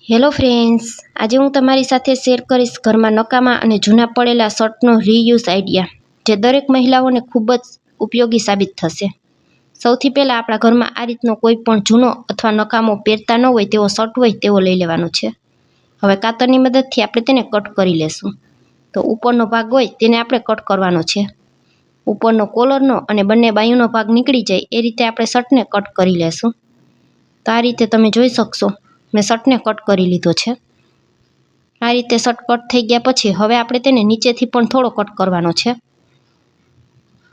Hello friends, આજે હું તમારી સાથે શેર કરીશ ઘરમાં નકામા અને જૂના પડેલા શર્ટનો રીયુઝ આઈડિયા, જે દરેક મહિલાઓને ખૂબ જ ઉપયોગી સાબિત થશે. સૌથી પહેલાં આપણા ઘરમાં આ રીતનો કોઈ પણ જૂનો અથવા નકામો પહેરતા ન હોય તેવો શર્ટ હોય તેવો લઈ લેવાનો છે. હવે કાતરની મદદથી આપણે તેને કટ કરી લેશું. તો ઉપરનો ભાગ હોય તેને આપણે કટ કરવાનો છે. ઉપરનો કોલરનો અને બંને બાયુંનો ભાગ નીકળી જાય એ રીતે આપણે શર્ટને કટ કરી લેશું. તો આ રીતે તમે જોઈ શકશો, મેં શર્ટને કટ કરી લીધો છે. આ રીતે શર્ટ કટ થઈ ગયા પછી હવે આપણે તેને નીચેથી પણ થોડો કટ કરવાનો છે.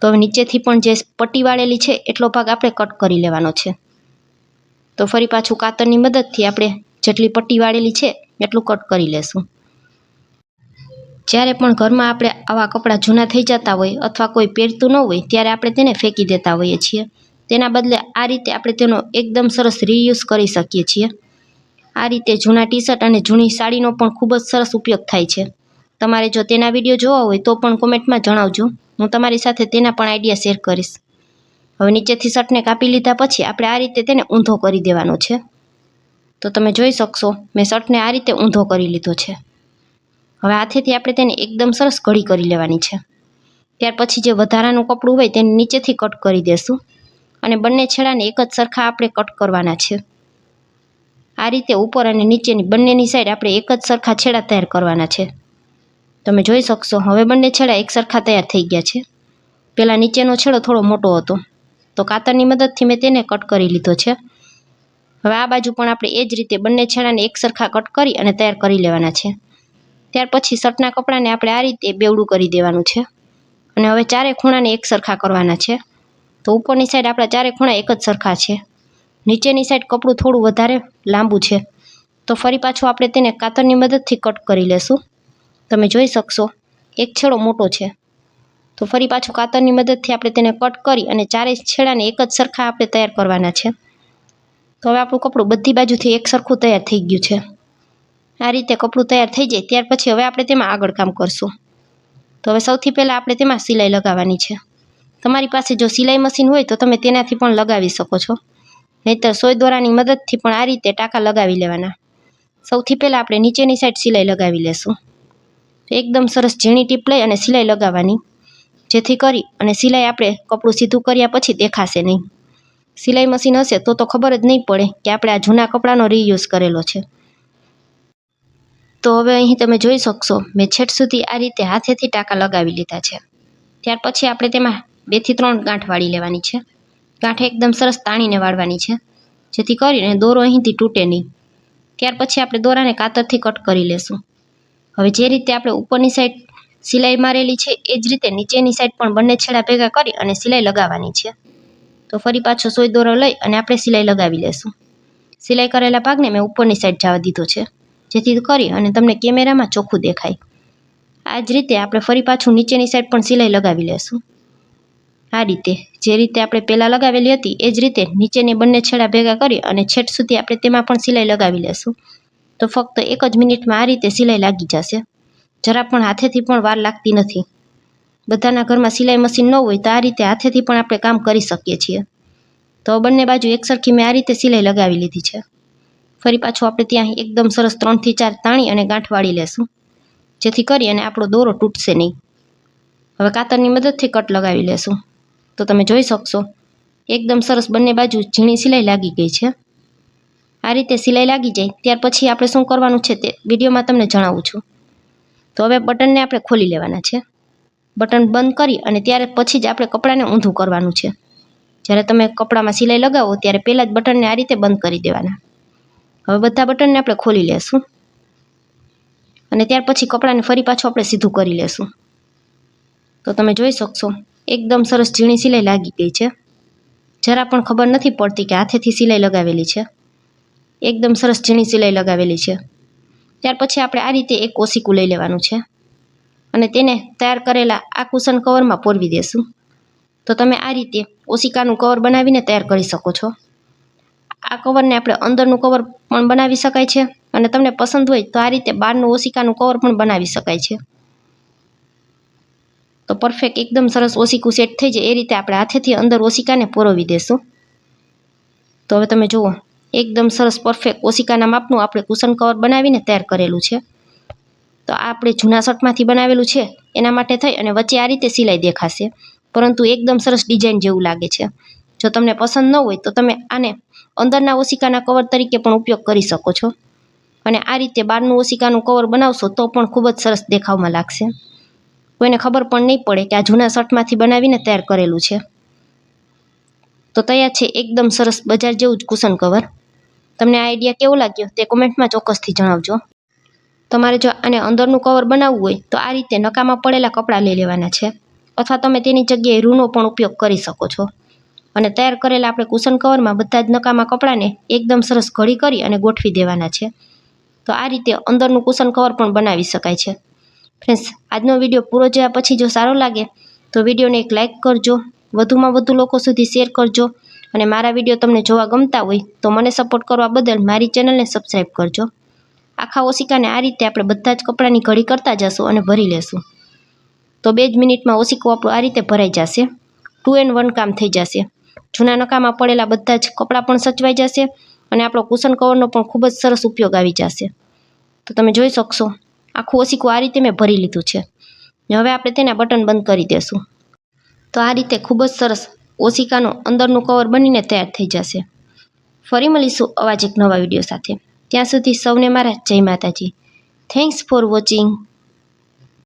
તો હવે નીચેથી પણ જે પટ્ટી વાળેલી છે એટલો ભાગ આપણે કટ કરી લેવાનો છે. તો ફરી પાછું કાતરની મદદથી આપણે જેટલી પટ્ટી વાળેલી છે એટલું કટ કરી લેશું. જ્યારે પણ ઘરમાં આપણે આવા કપડાં જૂના થઈ જતા હોય અથવા કોઈ પહેરતું ન હોય ત્યારે આપણે તેને ફેંકી દેતા હોઈએ છીએ. તેના બદલે આ રીતે આપણે તેનો એકદમ સરસ રીયુઝ કરી શકીએ છીએ. આ રીતે જૂના ટી શર્ટ અને જૂની સાડીનો પણ ખૂબ જ સરસ ઉપયોગ થાય છે. તમારે જો તેના વિડીયો જોવા હોય તો પણ કોમેન્ટમાં જણાવજો, હું તમારી સાથે તેના પણ આઈડિયા શેર કરીશ. હવે નીચેથી શર્ટને કાપી લીધા પછી આપણે આ રીતે તેને ઊંધો કરી દેવાનો છે. તો તમે જોઈ શકશો, મેં શર્ટને આ રીતે ઊંધો કરી લીધો છે. હવે હાથેથી આપણે તેને એકદમ સરસ ઘડી કરી લેવાની છે. ત્યાર પછી જે વધારાનું કપડું હોય તેને નીચેથી કટ કરી દેશું અને બંને છેડાને એક જ સરખા આપણે કટ કરવાના છે. આ રીતે ઉપર અને નીચેની બંનેની સાઈડ આપણે એક જ સરખા છેડા તૈયાર કરવાના છે. તમે જોઈ શકશો, હવે બંને છેડા એક સરખા તૈયાર થઈ ગયા છે. પહેલાં નીચેનો છેડો થોડો મોટો હતો તો કાતરની મદદથી મેં તેને કટ કરી લીધો છે. હવે આ બાજુ પણ આપણે એ જ રીતે બંને છેડાને એક સરખા કટ કરી અને તૈયાર કરી લેવાના છે. ત્યાર પછી શર્ટના કપડાને આપણે આ રીતે બેવડું કરી દેવાનું છે અને હવે ચારે ખૂણાને એક સરખા કરવાના છે. તો ઉપરની સાઈડ આપણા ચારે ખૂણા એક જ સરખા છે. નીચેની સાઈડ કપડું થોડું વધારે લાંબુ છે તો ફરી પાછું આપણે તેને કાતરની મદદથી કટ કરી લેશું. તમે જોઈ શકશો, એક છેડો મોટો છે તો ફરી પાછું કાતરની મદદથી આપણે તેને કટ કરી અને ચારેય છેડાને એક જ સરખા આપણે તૈયાર કરવાના છે. તો હવે આપણું કપડું બધી બાજુથી એક સરખું તૈયાર થઈ ગયું છે. આ રીતે કપડું તૈયાર થઈ જાય ત્યાર પછી હવે આપણે તેમાં આગળ કામ કરશું. તો હવે સૌથી પહેલાં આપણે તેમાં સિલાઈ લગાવવાની છે. તમારી પાસે જો સિલાઈ મશીન હોય તો તમે તેનાથી પણ લગાવી શકો છો, નહીંતર સોય દોરાની મદદથી પણ આ રીતે ટાંકા લગાવી લેવાના. સૌથી પહેલાં આપણે નીચેની સાઈડ સિલાઈ લગાવી લેશું. એકદમ સરસ ઝીણી ટીપ લઈ અને સિલાઈ લગાવવાની, જેથી કરી અને સિલાઈ આપણે કપડું સીધું કર્યા પછી દેખાશે નહીં. સિલાઈ મશીન હશે તો ખબર જ નહીં પડે કે આપણે આ જૂના કપડાનો રીયુઝ કરેલો છે. તો હવે અહીં તમે જોઈ શકશો, મેં છેટ સુધી આ રીતે હાથેથી ટાંકા લગાવી લીધા છે. ત્યાર પછી આપણે તેમાં 2 થી 3 ગાંઠ વાળી લેવાની છે. ગાંઠ એકદમ સરસ તાણીને વાળવાની છે, જેથી કરીને દોરો અહીંથી તૂટે નહીં. ત્યાર પછી આપણે દોરાને કાતરથી કટ કરી લેશું. હવે જે રીતે આપણે ઉપરની સાઈડ સિલાઈ મારેલી છે એ જ રીતે નીચેની સાઈડ પણ બંને છેડા ભેગા કરી અને સિલાઈ લગાવવાની છે. તો ફરી પાછો સોય દોરો લઈ અને આપણે સિલાઈ લગાવી લેશું. સિલાઈ કરેલા ભાગને મેં ઉપરની સાઈડ જવા દીધો છે, જેથી કરી અને તમને કેમેરામાં ચોખ્ખું દેખાય. આ જ રીતે આપણે ફરી પાછું નીચેની સાઈડ પણ સિલાઈ લગાવી લેશું. આ રીતે જે રીતે આપણે પહેલાં લગાવેલી હતી એ જ રીતે નીચેની બંને છેડા ભેગા કરી અને છેટ સુધી આપણે તેમાં પણ સિલાઈ લગાવી લેશું. તો ફક્ત 1 જ મિનિટમાં આ રીતે સિલાઈ લાગી જશે. જરા પણ હાથેથી પણ વાર લાગતી નથી. બધાના ઘરમાં સિલાઈ મશીન ન હોય તો આ રીતે હાથેથી પણ આપણે કામ કરી શકીએ છીએ. તો બંને બાજુ એકસરખી મેં આ રીતે સિલાઈ લગાવી લીધી છે. ફરી પાછું આપણે ત્યાં એકદમ સરસ 3 થી 4 તાણી અને ગાંઠ વાળી લેશું, જેથી કરી અને આપણો દોરો તૂટશે નહીં. હવે કાતરની મદદથી કટ લગાવી લેશું. તો તમે જોઈ શકશો, એકદમ સરસ બંને બાજુ ઝીણી સિલાઈ લાગી ગઈ છે. આ રીતે સિલાઈ લાગી જાય ત્યાર પછી આપણે શું કરવાનું છે તે વિડીયોમાં તમને જણાવું છું. તો હવે બટનને આપણે ખોલી લેવાના છે. બટન બંધ કરી અને ત્યાર પછી જ આપણે કપડાને ઊંધું કરવાનું છે. જ્યારે તમે કપડામાં સિલાઈ લગાવો ત્યારે પહેલાં જ બટનને આ રીતે બંધ કરી દેવાના. હવે બધા બટનને આપણે ખોલી લેશું અને ત્યાર પછી કપડાને ફરી પાછું આપણે સીધું કરી લેશું. તો તમે જોઈ શકશો, એકદમ સરસ ઝીણી સિલાઈ લાગી ગઈ છે. જરા પણ ખબર નથી પડતી કે હાથેથી સિલાઈ લગાવેલી છે. એકદમ સરસ ઝીણી સિલાઈ લગાવેલી છે. ત્યાર પછી આપણે આ રીતે એક ઓસીકું લઈ લેવાનું છે અને તેને તૈયાર કરેલા આ કુશન કવરમાં પોરવી દેશું. તો તમે આ રીતે ઓશિકાનું કવર બનાવીને તૈયાર કરી શકો છો. આ કવરને આપણે અંદરનું કવર પણ બનાવી શકાય છે અને તમને પસંદ હોય તો આ રીતે બહારનું ઓશિકાનું કવર પણ બનાવી શકાય છે. તો પરફેક્ટ એકદમ સરસ ઓશિકું સેટ થઈ જાય એ રીતે આપણે હાથેથી અંદર ઓશિકાને પોરવી દેશું. તો હવે તમે જુઓ, એકદમ સરસ પરફેક્ટ ઓશિકાના માપનું આપણે કુશન કવર બનાવીને તૈયાર કરેલું છે. તો આ આપણે જૂના શર્ટમાંથી બનાવેલું છે એના માટે થઈ અને વચ્ચે આ રીતે સિલાઈ દેખાશે, પરંતુ એકદમ સરસ ડિઝાઇન જેવું લાગે છે. જો તમને પસંદ ન હોય તો તમે આને અંદરના ઓશિકાના કવર તરીકે પણ ઉપયોગ કરી શકો છો, અને આ રીતે બહારનું ઓશિકાનું કવર બનાવશો તો પણ ખૂબ જ સરસ દેખાવમાં લાગશે. કોઈને ખબર પણ નહીં પડે કે આ જૂના શર્ટમાંથી બનાવીને તૈયાર કરેલું છે. તો તૈયાર છે એકદમ સરસ બજાર જેવું જ કુશન કવર. તમને આ આઈડિયા કેવો લાગ્યો તે કોમેન્ટમાં ચોક્કસથી જણાવજો. તમારે જો આને અંદરનું કવર બનાવવું હોય તો આ રીતે નકામાં પડેલા કપડાં લઈ લેવાના છે, અથવા તમે તેની જગ્યાએ રૂનો પણ ઉપયોગ કરી શકો છો. અને તૈયાર કરેલા આપણે કુશન કવરમાં બધા જ નકામા કપડાને એકદમ સરસ ઘડી કરી અને ગોઠવી દેવાના છે. તો આ રીતે અંદરનું કુશન કવર પણ બનાવી શકાય છે. ફ્રેન્ડ્સ, આજનો વિડીયો પૂરો જોયા પછી જો સારો લાગે તો વિડીયોને એક લાઇક કરજો, વધુમાં વધુ લોકો સુધી શેર કરજો, અને મારા વિડીયો તમને જોવા ગમતા હોય તો મને સપોર્ટ કરવા બદલ મારી ચેનલને સબસ્ક્રાઈબ કરજો. આખા ઓશિકાને આ રીતે આપણે બધા જ કપડાની ઘડી કરતા જશું અને ભરી લેશું. તો 2 જ મિનિટમાં ઓશિકું આપણું આ રીતે ભરાઈ જશે. 2 in 1 કામ થઈ જશે. જૂના નકામાં પડેલા બધા જ કપડાં પણ સચવાઈ જશે, અને આપણો કુશન કવરનો પણ ખૂબ જ સરસ ઉપયોગ આવી જશે. તો તમે જોઈ શકશો આખું ઓશિકું આ રીતે મેં ભરી લીધું છે. હવે આપણે તેના બટન બંધ કરી દેશું. તો આ રીતે ખૂબ જ સરસ ઓશિકાનું અંદરનું કવર બનીને તૈયાર થઈ જશે. ફરી મળીશું આવા જ એક નવા વિડીયો સાથે. ત્યાં સુધી સૌને મારા જય માતાજી. Thanks for watching.